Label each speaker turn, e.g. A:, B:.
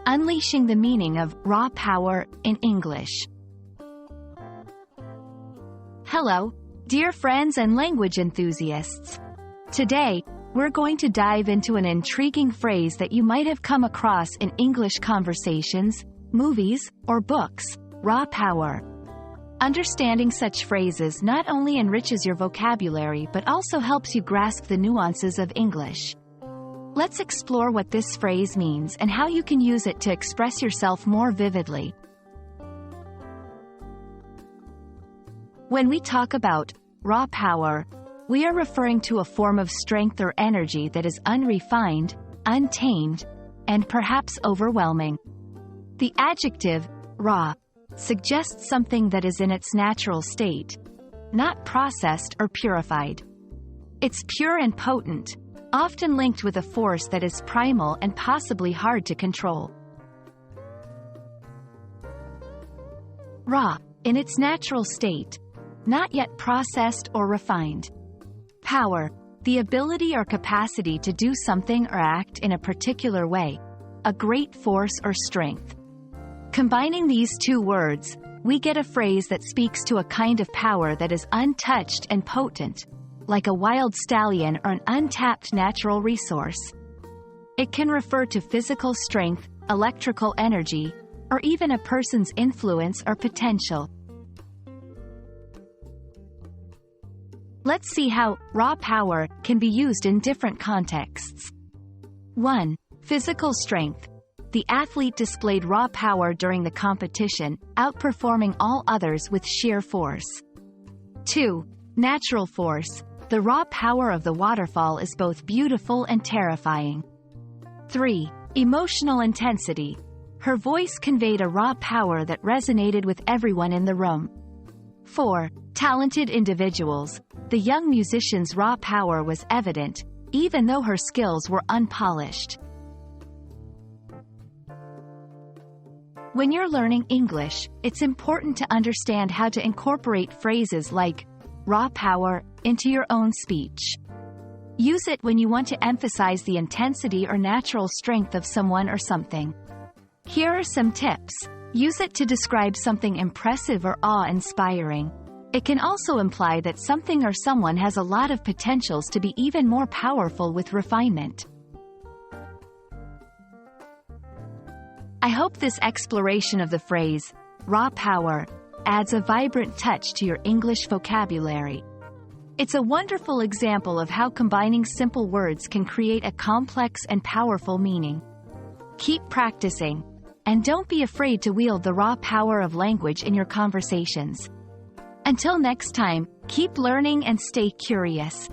A: unleashing the meaning of raw power in English. Hello, dear friends and language enthusiasts. Today, we're going to dive into an intriguing phrase that you might have come across in English conversations, movies, or books: raw power. Understanding such phrases not only enriches your vocabulary but also helps you grasp the nuances of English. Let's explore what this phrase means and how you can use it to express yourself more vividly. When we talk about raw power, we are referring to a form of strength or energy that is unrefined, untamed, and perhaps overwhelming. The adjective raw suggests something that is in its natural state, not processed or purified. It's pure and potent, often linked with a force that is primal and possibly hard to control. Raw, in its natural state, not yet processed or refined. Power, the ability or capacity to do something or act in a particular way, a great force or strength. Combining these two words, we get a phrase that speaks to a kind of power that is untouched and potent, like a wild stallion or an untapped natural resource. It can refer to physical strength, electrical energy, or even a person's influence or potential. Let's see how raw power can be used in different contexts. 1. Physical strength. The athlete displayed raw power during the competition, outperforming all others with sheer force. 2. Natural force. The raw power of the waterfall is both beautiful and terrifying. 3. Emotional intensity. Her voice conveyed a raw power that resonated with everyone in the room. 4. Talented individuals. The young musician's raw power was evident, even though her skills were unpolished. When you're learning English, it's important to understand how to incorporate phrases like raw power into your own speech. Use it when you want to emphasize the intensity or natural strength of someone or something. Here are some tips. Use it to describe something impressive or awe-inspiring. It can also imply that something or someone has a lot of potentials to be even more powerful with refinement. I hope this exploration of the phrase, raw power, adds a vibrant touch to your English vocabulary. It's a wonderful example of how combining simple words can create a complex and powerful meaning. Keep practicing, and don't be afraid to wield the raw power of language in your conversations. Until next time, keep learning and stay curious.